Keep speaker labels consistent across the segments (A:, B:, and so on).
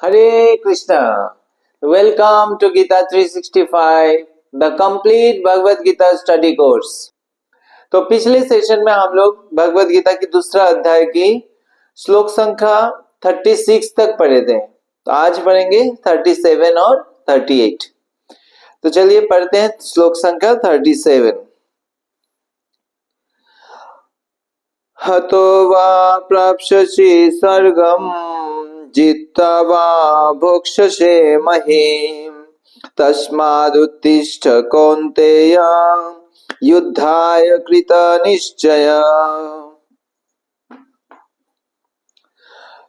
A: Hare Krishna. Welcome to Gita 365, the complete Bhagavad Gita study course. तो पिछले session में हम लोग भगवत गीता की दूसरा अध्याय की श्लोक संख्या 36 तक पढ़े थे। तो आज पढ़ेंगे 37 और 38। तो चलिए पढ़ते हैं श्लोक संख्या 37। हतो वा प्राप्स्यसि स्वर्गम् जित्वा वा भोक्ष्यसे महीम् तस्मादुत्तिष्ठ कौन्तेय युद्धाय कृत निश्चय।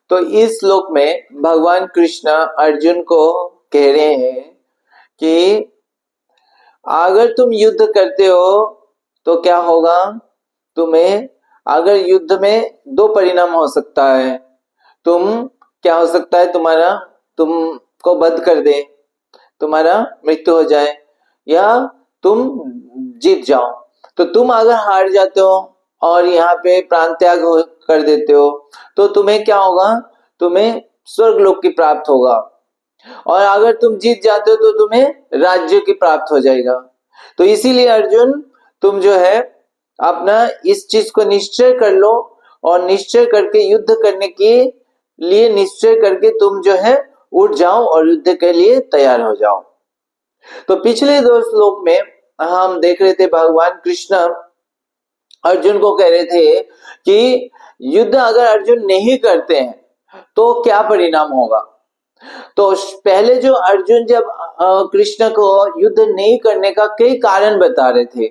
A: तो इस श्लोक में भगवान कृष्ण अर्जुन को कह रहे हैं कि अगर तुम युद्ध करते हो तो क्या होगा। तुम्हें अगर युद्ध में दो परिणाम हो सकता है। क्या हो सकता है, तुमको वध कर दे, तुम्हारा मृत्यु हो जाए, या तुम जीत जाओ। तो तुम अगर हार जाते हो और यहाँ पे प्राण त्याग कर देते हो तो तुम्हें क्या होगा, तुम्हें स्वर्ग लोक की प्राप्त होगा। और अगर तुम जीत जाते हो तो तुम्हें राज्य की प्राप्त हो जाएगा। तो इसीलिए अर्जुन, तुम जो है अपना इस चीज को निश्चय कर लो और निश्चय करके युद्ध करने के लिए निश्चय करके तुम जो है उठ जाओ और युद्ध के लिए तैयार हो जाओ। तो पिछले दो श्लोक में हम देख रहे थे भगवान कृष्ण अर्जुन को कह रहे थे कि युद्ध अगर अर्जुन नहीं करते हैं तो क्या परिणाम होगा। तो पहले जो अर्जुन जब कृष्ण को युद्ध नहीं करने का कई कारण बता रहे थे,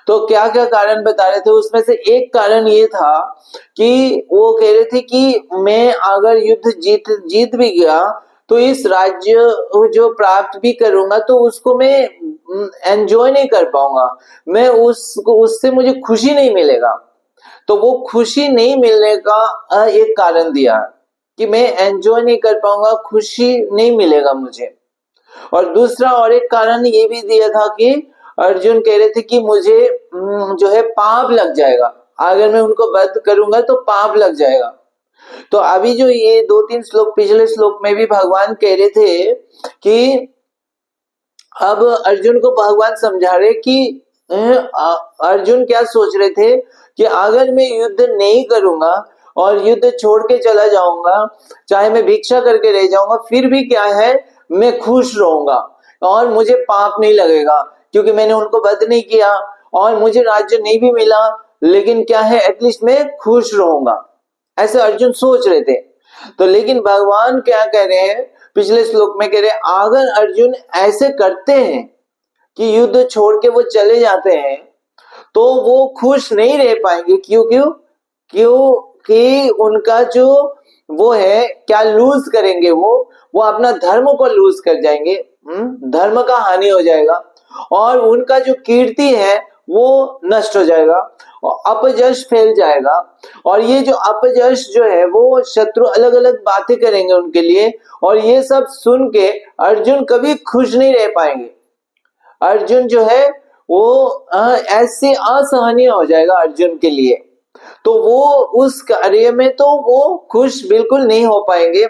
A: तो क्या क्या कारण बता रहे थे, उसमें से एक कारण ये था कि वो कह रहे थे कि मैं अगर युद्ध जीत भी गया तो इस राज्य जो प्राप्त भी करूंगा तो उसको मैं एंजॉय नहीं कर पाऊंगा, मैं उससे मुझे खुशी नहीं मिलेगा। तो वो खुशी नहीं मिलने का एक कारण दिया कि मैं एंजॉय नहीं कर पाऊंगा, खुशी नहीं मिलेगा मुझे। और दूसरा और एक कारण ये भी दिया था कि अर्जुन कह रहे थे कि मुझे जो है पाप लग जाएगा, अगर मैं उनको वध करूंगा तो पाप लग जाएगा। तो अभी जो ये दो तीन श्लोक पिछले श्लोक में भी भगवान कह रहे थे कि अब अर्जुन को भगवान समझा रहे कि अर्जुन क्या सोच रहे थे कि अगर मैं युद्ध नहीं करूंगा और युद्ध छोड़ के चला जाऊंगा, चाहे मैं भिक्षा करके रह जाऊंगा, फिर भी क्या है, मैं खुश रहूंगा और मुझे पाप नहीं लगेगा क्योंकि मैंने उनको वध नहीं किया और मुझे राज्य नहीं भी मिला, लेकिन क्या है, एटलीस्ट मैं खुश रहूंगा। ऐसे अर्जुन सोच रहे थे। तो लेकिन भगवान क्या कह रहे हैं, पिछले श्लोक में कह रहे हैं अगर अर्जुन ऐसे करते हैं कि युद्ध छोड़ के वो चले जाते हैं तो वो खुश नहीं रह पाएंगे। क्योंकि उनका जो वो है क्या लूज करेंगे, वो अपना धर्म को लूज कर जाएंगे, धर्म का हानि हो जाएगा और उनका जो कीर्ति है वो नष्ट हो जाएगा और अपयश फैल जाएगा। और ये जो अपयश जो है वो शत्रु अलग अलग बातें करेंगे उनके लिए, और ये सब सुन के अर्जुन कभी खुश नहीं रह पाएंगे। अर्जुन जो है वो ऐसे असहनीय हो जाएगा अर्जुन के लिए, तो वो उस कार्य में तो वो खुश बिल्कुल नहीं हो पाएंगे।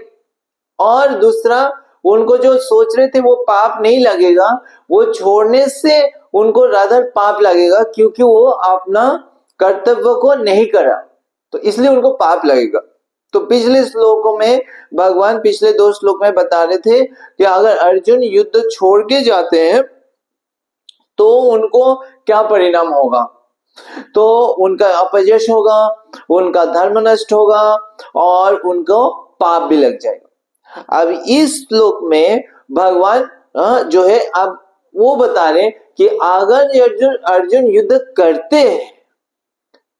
A: और दूसरा, उनको जो सोच रहे थे वो पाप नहीं लगेगा, वो छोड़ने से उनको राधर पाप लगेगा क्योंकि वो अपना कर्तव्य को नहीं करा, तो इसलिए उनको पाप लगेगा। तो पिछले श्लोकों में भगवान पिछले दो श्लोक में बता रहे थे कि अगर अर्जुन युद्ध छोड़ के जाते हैं तो उनको क्या परिणाम होगा। तो उनका अपयश होगा, उनका धर्म नष्ट होगा और उनको पाप भी लग जाएगा। अब इस श्लोक में भगवान जो है अब वो बता रहे कि अगर अर्जुन युद्ध करते हैं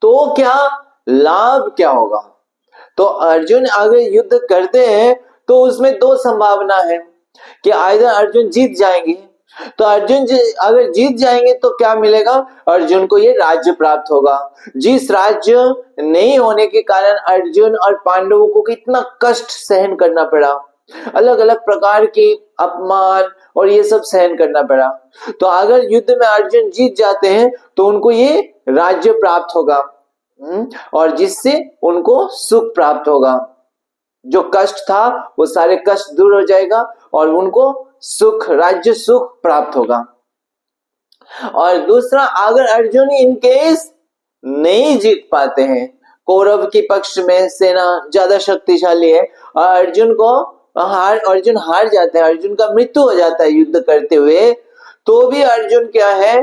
A: तो क्या लाभ क्या होगा। तो अर्जुन अगर युद्ध करते हैं तो उसमें दो संभावना है कि आइदर अर्जुन जीत जाएंगे, तो अर्जुन अगर जीत जाएंगे तो क्या मिलेगा, अर्जुन को ये राज्य प्राप्त होगा, जिस राज्य नहीं होने के कारण अर्जुन और पांडवों को कितना कष्ट सहन करना पड़ा, अलग अलग प्रकार के अपमान और ये सब सहन करना पड़ा। तो अगर युद्ध में अर्जुन जीत जाते हैं तो उनको ये राज्य प्राप्त होगा और जिससे उनको सुख प्राप्त होगा। जो कष्ट था वो सारे कष्ट दूर हो जाएगा और उनको सुख, राज्य सुख प्राप्त होगा। और दूसरा, अगर अर्जुन इन केस नहीं जीत पाते हैं, कौरव के पक्ष में सेना ज्यादा शक्तिशाली है और अर्जुन हार जाते हैं, अर्जुन का मृत्यु हो जाता है युद्ध करते हुए, तो भी अर्जुन क्या है,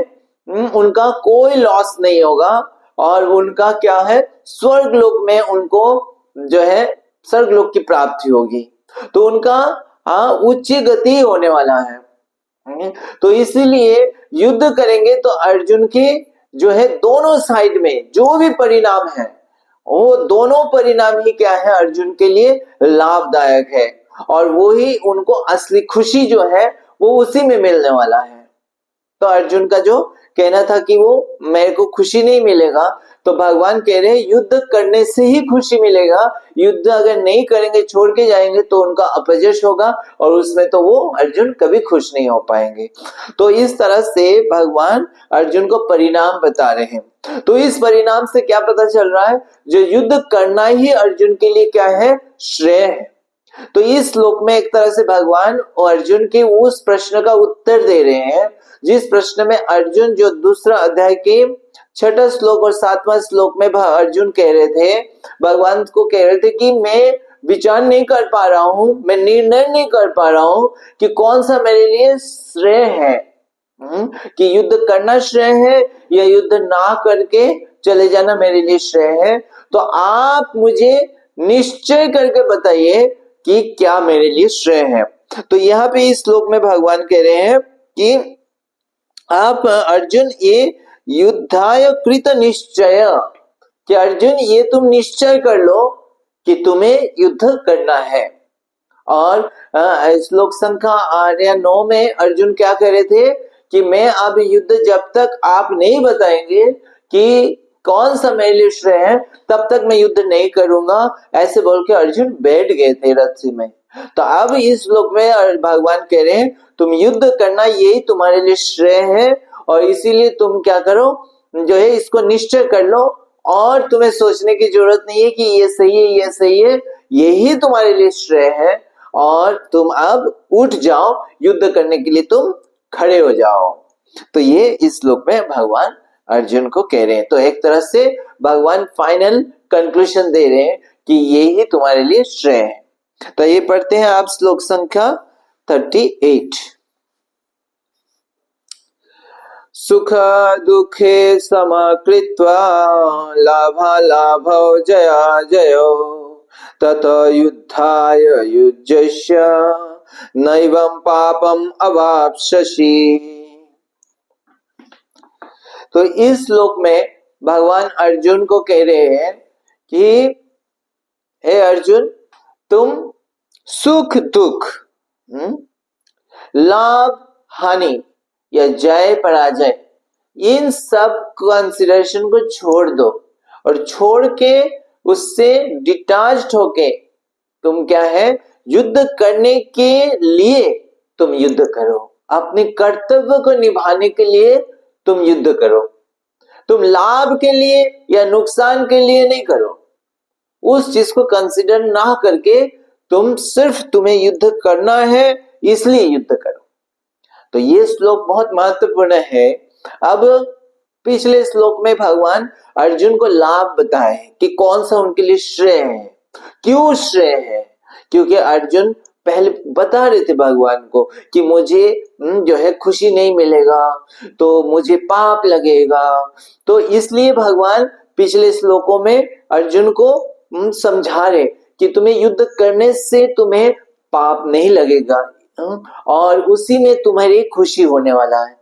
A: उनका कोई लॉस नहीं होगा और उनका क्या है, स्वर्ग लोक में उनको जो है स्वर्ग लोक की प्राप्ति होगी। तो उनका उच्च गति होने वाला है। तो इसीलिए युद्ध करेंगे तो अर्जुन के जो है दोनों साइड में जो भी परिणाम है वो दोनों परिणाम ही क्या है, अर्जुन के लिए लाभदायक है और वो ही उनको असली खुशी जो है वो उसी में मिलने वाला है। तो अर्जुन का जो कहना था कि वो मेरे को खुशी नहीं मिलेगा, तो भगवान कह रहे हैं युद्ध करने से ही खुशी मिलेगा, युद्ध अगर नहीं करेंगे, छोड़ के जाएंगे तो उनका अपयश होगा और उसमें तो वो अर्जुन कभी खुश नहीं हो पाएंगे। तो इस तरह से भगवान अर्जुन को परिणाम बता रहे हैं। तो इस परिणाम से क्या पता चल रहा है, जो युद्ध करना ही अर्जुन के लिए क्या है, श्रेय है। तो इस श्लोक में एक तरह से भगवान अर्जुन के उस प्रश्न का उत्तर दे रहे हैं जिस प्रश्न में अर्जुन, जो दूसरा अध्याय के 6वां श्लोक और 7वां श्लोक में अर्जुन कह रहे थे, भगवान को कह रहे थे कि मैं विचार नहीं कर पा रहा हूं, मैं निर्णय नहीं कर पा रहा हूं कि कौन सा मेरे लिए श्रेय है, कि युद्ध करना श्रेय है या युद्ध ना करके चले जाना मेरे लिए श्रेय है। तो आप मुझे निश्चय करके बताइए कि क्या मेरे लिए श्रेय है। तो यहाँ पे इस श्लोक में भगवान कह रहे हैं कि आप अर्जुन ये युद्धाय कृत निश्चय, कि अर्जुन ये तुम निश्चय कर लो कि तुम्हें युद्ध करना है। और श्लोक संख्या 8 या 9 में अर्जुन क्या कह रहे थे कि मैं अब युद्ध जब तक आप नहीं बताएंगे कि कौन सा मेरे लिए श्रेय है तब तक मैं युद्ध नहीं करूंगा, ऐसे बोल के अर्जुन बैठ गए थे रथ में। तो अब इस श्लोक में भगवान कह रहे हैं तुम युद्ध करना यही तुम्हारे लिए श्रेय है और इसीलिए तुम क्या करो, जो है इसको निश्चय कर लो और तुम्हें सोचने की जरूरत नहीं है कि ये सही है ये सही है, यही तुम्हारे लिए श्रेय है और तुम अब उठ जाओ, युद्ध करने के लिए तुम खड़े हो जाओ। तो ये इस श्लोक में भगवान अर्जुन को कह रहे हैं। तो एक तरह से भगवान फाइनल कंक्लूजन दे रहे हैं कि ये ही तुम्हारे लिए श्रेय है। तो ये पढ़ते हैं आप श्लोक संख्या 38। सुख दुखे समकृत्वा लाभालाभौ जया जयो तत युद्धाय युज्यस्य नैवं पापम अवाप्स्यसि। तो इस श्लोक में भगवान अर्जुन को कह रहे हैं कि हे अर्जुन, तुम सुख दुख, लाभ हानि या जय पराजय, इन सब कंसिडरेशन को छोड़ दो और छोड़ के उससे डिटैच्ड होके तुम क्या है, युद्ध करने के लिए तुम युद्ध करो, अपने कर्तव्य को निभाने के लिए तुम युद्ध करो। तुम लाभ के लिए या नुकसान के लिए नहीं करो, उस चीज को कंसिडर ना करके तुम सिर्फ तुम्हें युद्ध करना है इसलिए युद्ध करो। तो ये श्लोक बहुत महत्वपूर्ण है। अब पिछले श्लोक में भगवान अर्जुन को लाभ बताए कि कौन सा उनके लिए श्रेय है, क्यों श्रेय है, क्योंकि अर्जुन पहले बता रहे थे भगवान को कि मुझे जो है खुशी नहीं मिलेगा तो मुझे पाप लगेगा। तो इसलिए भगवान पिछले श्लोकों में अर्जुन को समझा रहे कि तुम्हें युद्ध करने से तुम्हें पाप नहीं लगेगा और उसी में तुम्हारी खुशी होने वाला है।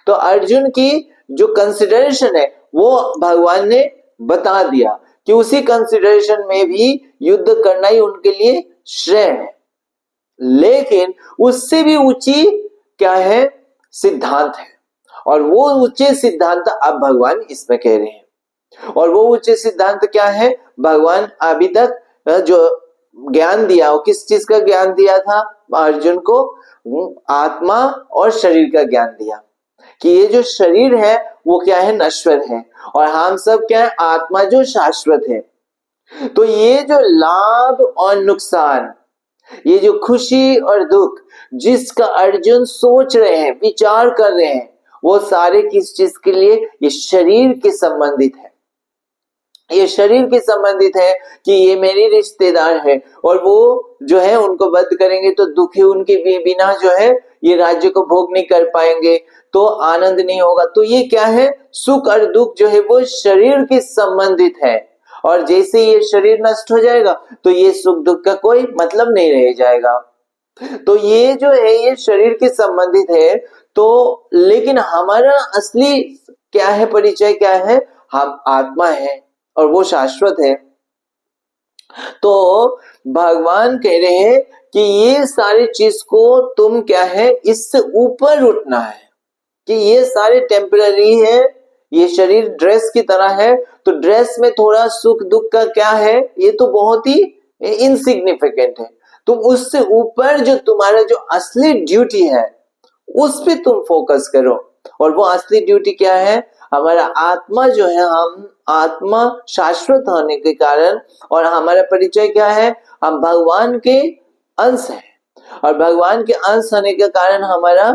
A: तो अर्जुन की जो कंसिडरेशन है वो भगवान ने बता दिया कि उसी कंसिडरेशन में भी युद्ध करना ही उनके लिए श्रेय है। लेकिन उससे भी ऊंची क्या है, सिद्धांत है, और वो ऊंचे सिद्धांत अब भगवान इसमें कह रहे हैं। और वो ऊंचे सिद्धांत क्या है, भगवान अभी तक जो ज्ञान दिया वो किस चीज का ज्ञान दिया था, अर्जुन को आत्मा और शरीर का ज्ञान दिया कि ये जो शरीर है वो क्या है, नश्वर है और हम सब क्या है, आत्मा जो शाश्वत है। तो ये जो लाभ और नुकसान, ये जो खुशी और दुख जिसका अर्जुन सोच रहे हैं, विचार कर रहे हैं, वो सारे किस चीज के लिए? ये शरीर के संबंधित है। ये शरीर के संबंधित है कि ये मेरे रिश्तेदार है और वो जो है उनको वध करेंगे तो दुखी उनके बिना जो है ये राज्य को भोग नहीं कर पाएंगे, तो आनंद नहीं होगा। तो ये क्या है? सुख और दुख जो है वो शरीर के संबंधित है, और जैसे ये शरीर नष्ट हो जाएगा तो ये सुख दुख का कोई मतलब नहीं रह जाएगा। तो ये जो है ये शरीर के संबंधित है। तो लेकिन हमारा असली क्या है? परिचय क्या है? हम आत्मा है और वो शाश्वत है। तो भगवान कह रहे हैं कि ये सारी चीज को तुम क्या है? इससे ऊपर उठना है कि ये सारे टेम्पररी है, ये शरीर ड्रेस की तरह है, तो ड्रेस में थोड़ा सुख दुख का क्या है? ये तो बहुत ही इनसिग्निफिकेंट है। तुम उससे ऊपर जो तुम्हारा जो असली ड्यूटी है उस पे तुम फोकस करो। और वो असली ड्यूटी क्या है? हमारा आत्मा जो है, हम आत्मा शाश्वत होने के कारण, और हमारा परिचय क्या है? हम भगवान के अंश हैं, और भगवान के अंश होने के कारण हमारा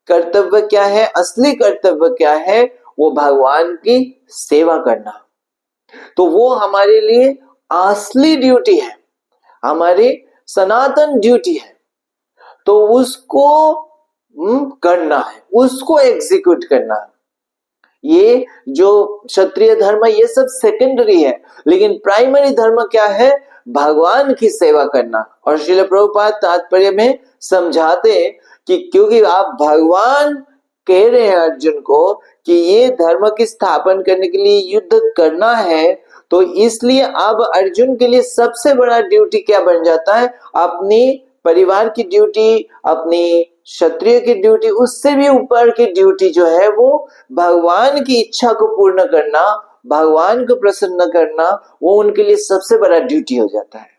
A: कर्तव्य क्या है? असली कर्तव्य क्या है? वो भगवान की सेवा करना। तो वो हमारे लिए असली ड्यूटी है, हमारी सनातन ड्यूटी है। तो उसको करना है, उसको एग्जीक्यूट करना है। ये जो क्षत्रिय धर्म है ये सब सेकेंडरी है, लेकिन प्राइमरी धर्म क्या है? भगवान की सेवा करना। और श्रील प्रभुपाद तात्पर्य में समझाते कि क्योंकि आप भगवान कह रहे हैं अर्जुन को कि ये धर्म की स्थापना करने के लिए युद्ध करना है, तो इसलिए अब अर्जुन के लिए सबसे बड़ा ड्यूटी क्या बन जाता है? अपनी परिवार की ड्यूटी, अपनी क्षत्रिय की ड्यूटी, उससे भी ऊपर की ड्यूटी जो है वो भगवान की इच्छा को पूर्ण करना, भगवान को प्रसन्न करना, वो उनके लिए सबसे बड़ा ड्यूटी हो जाता है।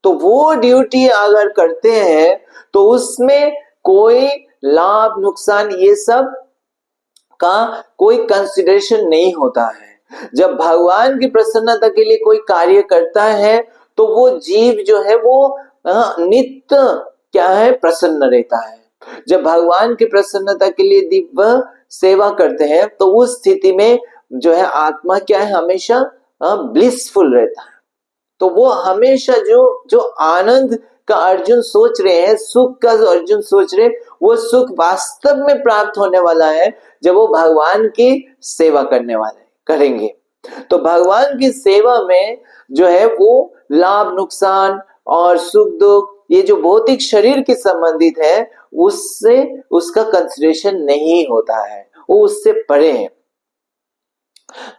A: तो वो ड्यूटी अगर करते हैं तो उसमें कोई लाभ नुकसान ये सब का कोई कंसिडरेशन नहीं होता है। जब भगवान की प्रसन्नता के लिए कोई कार्य करता है तो वो जीव जो है वो नित्य क्या है? प्रसन्न रहता है। जब भगवान की प्रसन्नता के लिए दिव्य सेवा करते हैं तो उस स्थिति में जो है आत्मा क्या है? हमेशा ब्लिसफुल रहता है। तो वो हमेशा जो आनंद का अर्जुन सोच रहे हैं, सुख का जो अर्जुन सोच रहे, वो सुख वास्तव में प्राप्त होने वाला है जब वो भगवान की सेवा करने वाले करेंगे। तो भगवान की सेवा में जो है वो लाभ नुकसान और सुख दुख ये जो भौतिक शरीर के संबंधित है उससे उसका कंसिडरेशन नहीं होता है, वो उससे परे है।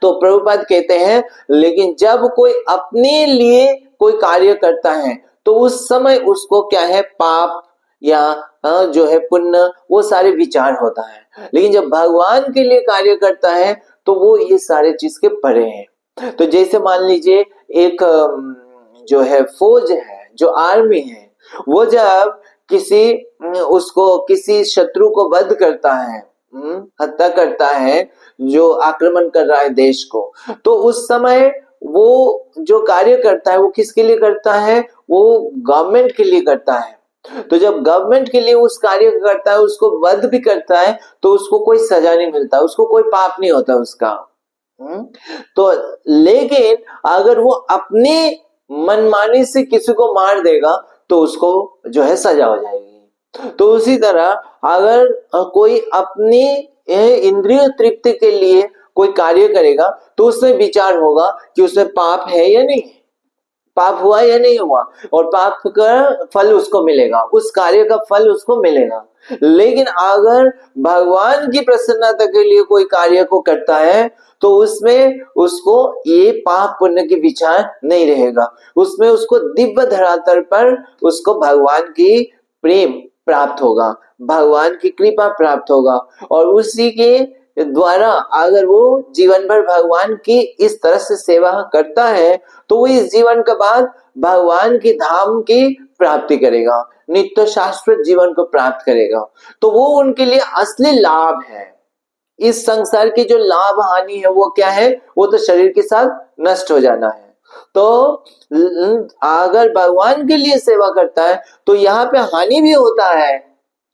A: तो प्रभुपाद कहते हैं लेकिन जब कोई अपने लिए कोई कार्य करता है तो उस समय उसको क्या है? पाप या जो है पुण्य, वो सारे विचार होता है। लेकिन जब भगवान के लिए कार्य करता है तो वो ये सारे चीज के परे हैं। तो जैसे मान लीजिए एक जो है फौज है, जो आर्मी है, वो जब किसी शत्रु को वध करता है, हत्या करता है, जो आक्रमण कर रहा है देश को, तो उस समय वो जो कार्य करता है वो किसके लिए करता है? वो गवर्नमेंट के लिए करता है। तो जब गवर्नमेंट के लिए उस कार्य करता है, उसको वध भी करता है, तो उसको कोई सजा नहीं मिलता, उसको कोई पाप नहीं होता उसका। तो लेकिन अगर वो अपने मनमानी से किसी को मार देगा तो उसको जो है सजा हो जाएगी। तो उसी तरह अगर कोई अपनी इंद्रिय तृप्ति के लिए कोई कार्य करेगा तो उसमें विचार होगा कि उसमें पाप है या नहीं, पाप हुआ या नहीं हुआ, और पाप का फल उसको मिलेगा, उस कार्य का फल उसको मिलेगा। लेकिन अगर भगवान की प्रसन्नता के लिए कोई कार्य को करता है तो उसमें उसको ये पाप पुण्य की विचार नहीं रहेगा, उसमें उसको दिव्य धरातल पर उसको भगवान की प्रेम प्राप्त होगा, भगवान की कृपा प्राप्त होगा, और उसी के द्वारा अगर वो जीवन भर भगवान की इस तरह से सेवा करता है तो वो इस जीवन के बाद भगवान की धाम की प्राप्ति करेगा, नित्य शाश्वत जीवन को प्राप्त करेगा। तो वो उनके लिए असली लाभ है। इस संसार की जो लाभ हानि है वो क्या है? वो तो शरीर के साथ नष्ट हो जाना है। तो अगर भगवान के लिए सेवा करता है तो यहाँ पे हानि भी होता है,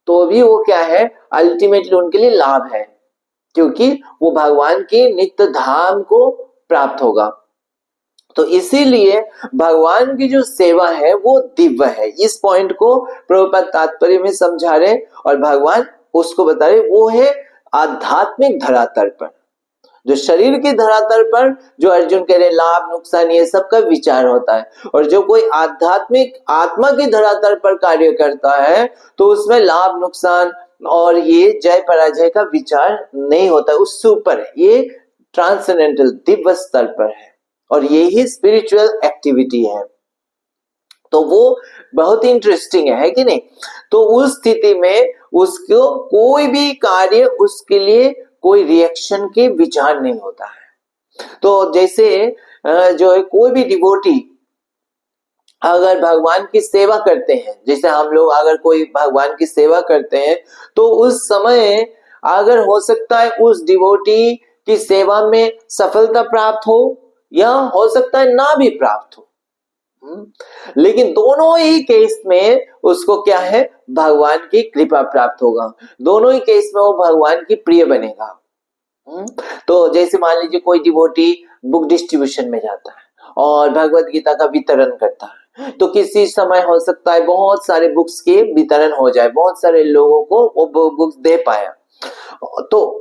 A: तो भी वो क्या है, अल्टीमेटली उनके लिए लाभ है, क्योंकि वो भगवान के नित्य धाम को प्राप्त होगा। तो इसीलिए भगवान की जो सेवा है वो दिव्य है। इस पॉइंट को प्रभुपाद तात्पर्य में समझा रहे और भगवान उसको बता रहे, वो है आध्यात्मिक धरातल पर, जो शरीर के धरातल पर जो अर्जुन कह रहे लाभ नुकसान ये सब का विचार होता है, और जो कोई आध्यात्मिक आत्मा के धरातल पर कार्य करता है तो उसमें लाभ नुकसान और ये जय पराजय का विचार नहीं होता, उससे ऊपर है, ये ट्रांसेंडेंटल दिव्य स्तर पर है और ये ही स्पिरिचुअल एक्टिविटी है। तो वो बहुत इंटरेस्टिंग है कि नहीं। तो उस स्थिति में उसको कोई भी कार्य उसके लिए कोई रिएक्शन के विचार नहीं होता है। तो जैसे जो है कोई भी डिवोटी अगर भगवान की सेवा करते हैं, जैसे हम लोग अगर कोई भगवान की सेवा करते हैं तो उस समय अगर हो सकता है उस डिवोटी की सेवा में सफलता प्राप्त हो या हो सकता है ना भी प्राप्त हो, लेकिन दोनों ही केस में उसको क्या है, भगवान की कृपा प्राप्त होगा, दोनों ही केस में वो भगवान की प्रिय बनेगा। तो जैसे मान लीजिए कोई डिवोटी बुक डिस्ट्रीब्यूशन में जाता है और भगवत गीता का वितरण करता है, तो किसी समय हो सकता है बहुत सारे बुक्स के वितरण हो जाए, बहुत सारे लोगों को वो बुक्स दे पाया, तो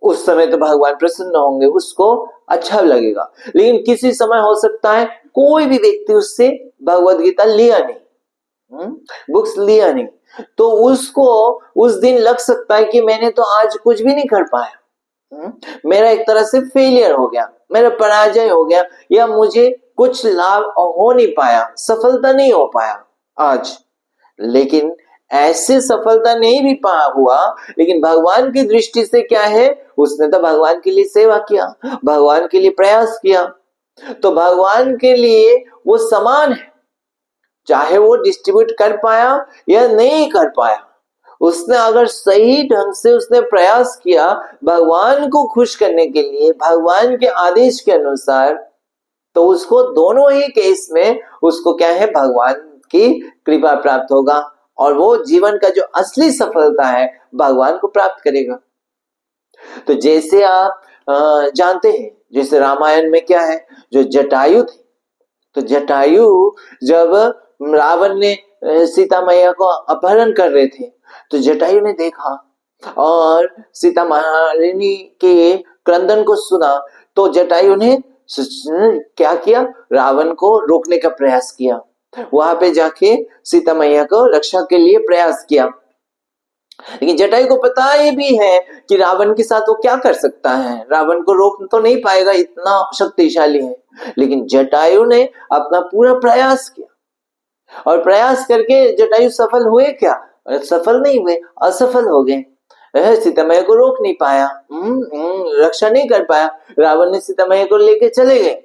A: उस समय तो भगवान प्रसन्न होंगे, उसको अच्छा लगेगा। लेकिन किसी समय हो सकता है कोई भी व्यक्ति उससे भगवत गीता लिया नहीं, बुक्स लिया नहीं, तो उसको उस दिन लग सकता है कि मैंने तो आज कुछ भी नहीं कर पाया, मेरा एक तरह से फेलियर हो गया, मेरा पराजय हो गया, या मुझे कुछ लाभ हो नहीं पाया, सफलता नहीं हो पाया आज। लेकिन ऐसे सफलता नहीं भी पा हुआ, लेकिन भगवान की दृष्टि से क्या है, उसने तो भगवान के लिए सेवा किया, भगवान के लिए प्रयास किया, तो भगवान के लिए वो समान है, चाहे वो डिस्ट्रीब्यूट कर पाया या नहीं कर पाया, उसने अगर सही ढंग से उसने प्रयास किया भगवान को खुश करने के लिए, भगवान के आदेश के अनुसार, तो उसको दोनों ही केस में उसको क्या है, भगवान की कृपा प्राप्त होगा और वो जीवन का जो असली सफलता है भगवान को प्राप्त करेगा। तो जैसे आप जानते हैं, जैसे रामायण में क्या है, जो जटायु थे, तो जटायु जब रावण ने सीता मैया को अपहरण कर रहे थे, तो जटायु ने देखा और सीता महारानी के क्रंदन को सुना, तो जटायु ने क्या किया, रावण को रोकने का प्रयास किया, वहां पे जाके सीता मैया को रक्षा के लिए प्रयास किया। लेकिन जटायु को पता ही भी है कि रावण के साथ वो क्या कर सकता है, रावण को रोक तो नहीं पाएगा, इतना शक्तिशाली है, लेकिन जटायु ने अपना पूरा प्रयास किया और प्रयास करके जटायु सफल हुए क्या, सफल नहीं हुए, असफल हो गए, सीता मैया को रोक नहीं पाया, रक्षा नहीं कर पाया, रावण ने सीता मैया को लेके चले गए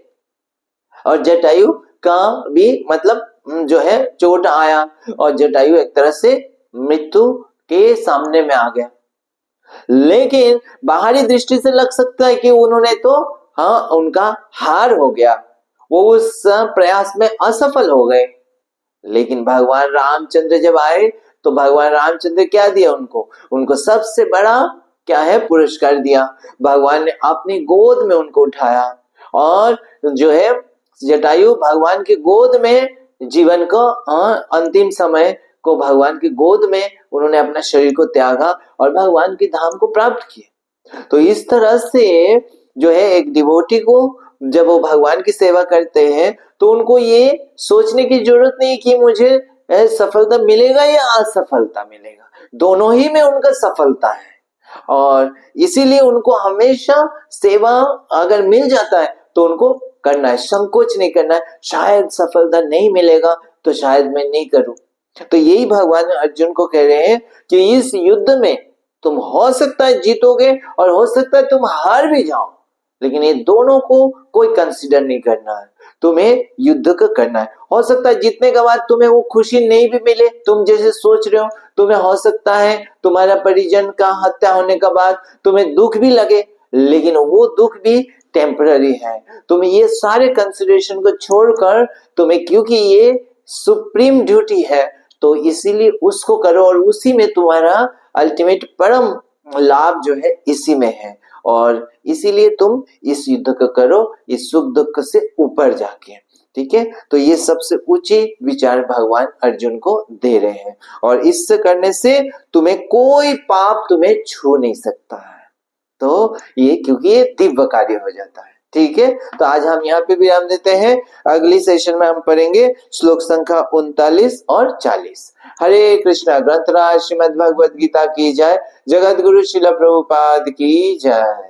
A: और जटायु का भी मतलब जो है चोट आया और जटायु एक तरह से मृत्यु के सामने में आ गया। लेकिन बाहरी दृष्टि से लग सकता है कि उन्होंने तो हाँ उनका हार हो गया, वो उस प्रयास में असफल हो गए। लेकिन भगवान रामचंद्र जब आए तो भगवान रामचंद्र क्या दिया उनको, उनको सबसे बड़ा क्या है, पुरस्कार दिया, भगवान ने अपनी गोद में उनको उठाया और जो है जटायु भगवान की गोद में जीवन को अंतिम समय को भगवान की गोद में उन्होंने अपना शरीर को त्यागा और भगवान के धाम को प्राप्त किया। तो इस तरह से जो है एक डिवोटी को जब वो भगवान की सेवा करते हैं तो उनको ये सोचने की जरूरत नहीं कि मुझे सफलता मिलेगा या असफलता मिलेगा, दोनों ही में उनका सफलता है और इसीलिए उनको हमेशा सेवा अगर मिल जाता है तो उनको करना है, संकोच नहीं करना है, शायद सफलता नहीं मिलेगा तो शायद मैं नहीं करूं। तो यही भगवान अर्जुन को कह रहे हैं कि इस युद्ध में तुम हो सकता है जीतोगे और हो सकता है तुम हार भी जाओ, लेकिन ये दोनों को कोई कंसीडर नहीं करना है, तुम्हें युद्ध का करना है। हो सकता है जीतने के बाद तुम्हें वो खुशी नहीं भी मिले तुम जैसे सोच रहे हो, तुम्हें हो सकता है तुम्हारा परिजन का हत्या होने के बाद तुम्हें दुख भी लगे, लेकिन वो दुख भी टेम्पररी है। तुम्हें ये सारे कंसिडरेशन को छोड़कर तुम्हें, क्योंकि ये सुप्रीम ड्यूटी है, तो इसीलिए उसको करो और उसी में तुम्हारा अल्टीमेट परम लाभ जो है इसी में है। और इसीलिए तुम इस युद्ध को करो, इस सुख दुख से ऊपर जाके। ठीक है, तो ये सबसे ऊंची विचार भगवान अर्जुन को दे रहे हैं, और इससे करने से तुम्हें कोई पाप तुम्हें छू नहीं सकता है। तो ये, क्योंकि ये दिव्य कार्य हो जाता है। ठीक है, तो आज हम यहाँ पे विराम देते हैं। अगली सेशन में हम पढ़ेंगे श्लोक संख्या 39 और 40। हरे कृष्णा। ग्रंथराज श्रीमद् भगवद गीता की जय। जगत गुरु श्रील प्रभुपाद की जय।